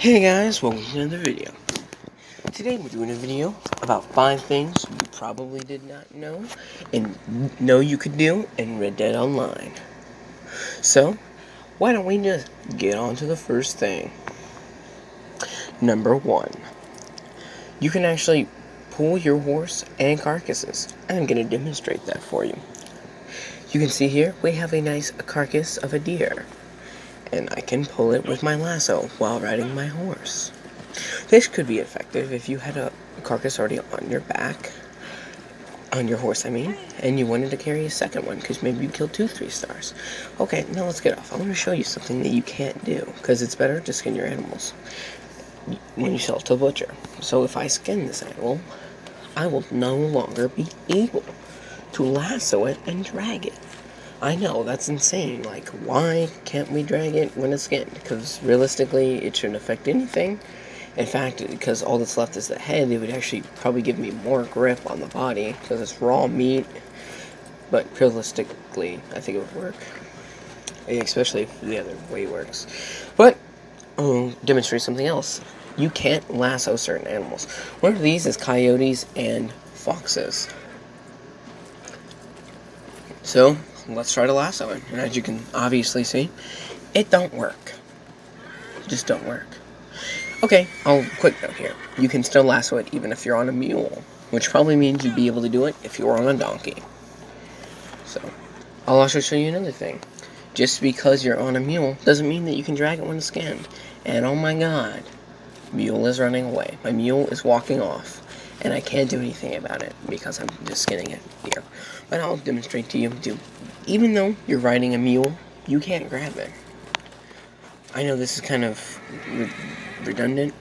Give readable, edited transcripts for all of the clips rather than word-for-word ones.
Hey guys, welcome to another video. Today we're doing a video about 5 things you probably did not know and know you could do in Red Dead Online. So, why don't we just get on to the first thing. Number 1. You can actually pull your horse and carcasses. I'm going to demonstrate that for you. You can see here we have a nice carcass of a deer, and I can pull it with my lasso while riding my horse. This could be effective if you had a carcass already on your back, on your horse I mean, and you wanted to carry a second one because maybe you killed 2 3-stars. Okay, now let's get off. I want to show you something that you can't do because it's better to skin your animals when you sell it to a butcher. So if I skin this animal, I will no longer be able to lasso it and drag it. I know, that's insane. Like, why can't we drag it when it's skinned? Because realistically, it shouldn't affect anything. In fact, because all that's left is the head, it would actually probably give me more grip on the body, because it's raw meat. But realistically, I think it would work. Especially if the other way works. But, I'll demonstrate something else. You can't lasso certain animals. One of these is coyotes and foxes. So, let's try to lasso it. And as you can obviously see, it don't work. It just don't work. Okay, quick note here. You can still lasso it even if you're on a mule, which probably means you'd be able to do it if you were on a donkey. So, I'll also show you another thing. Just because you're on a mule doesn't mean that you can drag it when it's skinned. And oh my god, mule is running away. My mule is walking off. And I can't do anything about it because I'm just skinning it here. But I'll demonstrate to you, even though you're riding a mule, you can't grab it. I know this is kind of redundant,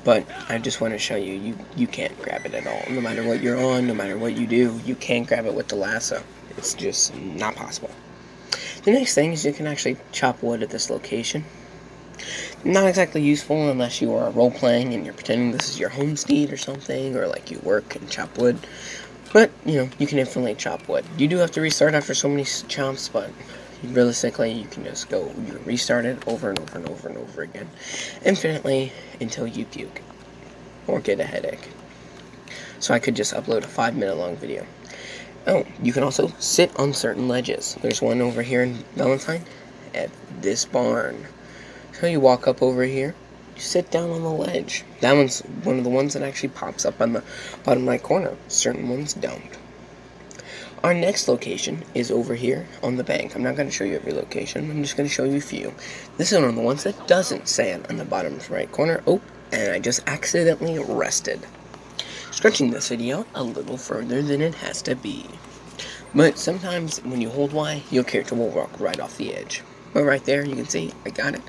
but I just want to show you, you can't grab it at all. No matter what you're on, no matter what you do, you can't grab it with the lasso. It's just not possible. The next thing is you can actually chop wood at this location. Not exactly useful unless you are role-playing and you're pretending this is your homestead or something, or like you work and chop wood. But, you know, you can infinitely chop wood. You do have to restart after so many chops, but realistically, you can just go, you restart it over and over and over and over again, infinitely, until you puke, or get a headache. So I could just upload a 5-minute long video. Oh, you can also sit on certain ledges. There's one over here in Valentine, at this barn. So you walk up over here, you sit down on the ledge. That one's one of the ones that actually pops up on the bottom right corner. Certain ones don't. Our next location is over here on the bank. I'm not going to show you every location. I'm just going to show you a few. This is one of the ones that doesn't say it on the bottom right corner. Oh, and I just accidentally rested. Stretching this video a little further than it has to be. But sometimes when you hold Y, your character will walk right off the edge. But right there, you can see, I got it.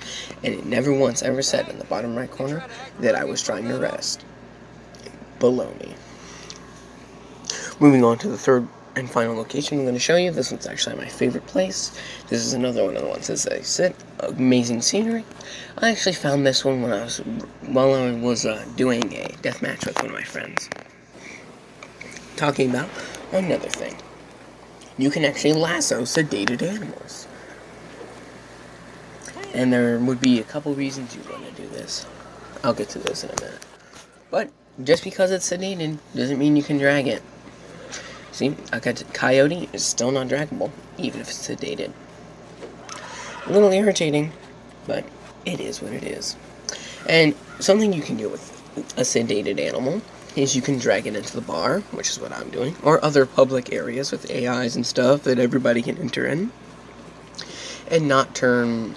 And it never once ever said in the bottom right corner that I was trying to rest. Baloney. Moving on to the third and final location I'm going to show you. This one's actually my favorite place. This is another one of the ones that I sit. Amazing scenery. I actually found this one when I was doing a deathmatch with one of my friends. Talking about another thing. You can actually lasso sedated animals. And there would be a couple reasons you want to do this. I'll get to this in a minute. But just because it's sedated doesn't mean you can drag it. See, a coyote is still not draggable, even if it's sedated. A little irritating, but it is what it is. And something you can do with a sedated animal is you can drag it into the bar, which is what I'm doing, or other public areas with AIs and stuff that everybody can enter in, and not turn,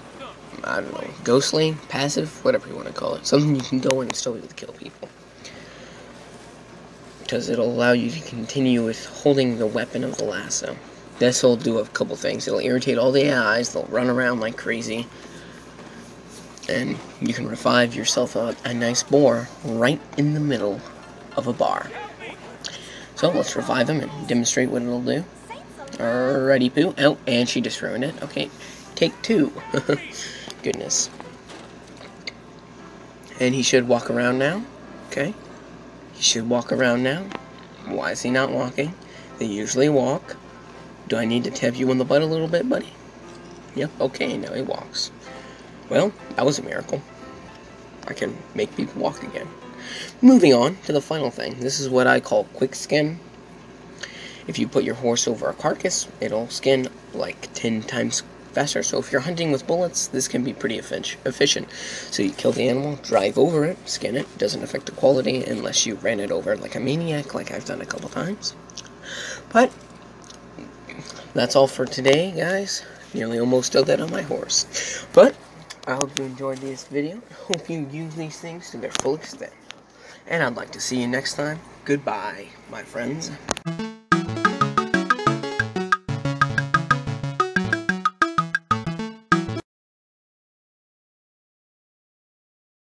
I don't know, ghostly, passive, whatever you want to call it. Something you can go in and still be able to kill people. Because it'll allow you to continue with holding the weapon of the lasso. This will do a couple things. It'll irritate all the AIs, they'll run around like crazy. And you can revive yourself a nice boar right in the middle of a bar. So let's revive him and demonstrate what it'll do. Alrighty, Pooh. Oh, and she just ruined it. Okay, take 2. Goodness. And he should walk around now. Okay. He should walk around now. Why is he not walking? They usually walk. Do I need to tap you on the butt a little bit, buddy? Yep, okay, now he walks. Well, that was a miracle. I can make people walk again. Moving on to the final thing. This is what I call quick skin. If you put your horse over a carcass, it'll skin like 10 times faster. So if you're hunting with bullets, this can be pretty efficient. So you kill the animal, drive over it, skin it. Doesn't affect the quality unless you ran it over like a maniac, like I've done a couple times. But that's all for today, guys. Nearly almost did that on my horse. But I hope you enjoyed this video. Hope you use these things to their full extent. And I'd like to see you next time. Goodbye, my friends.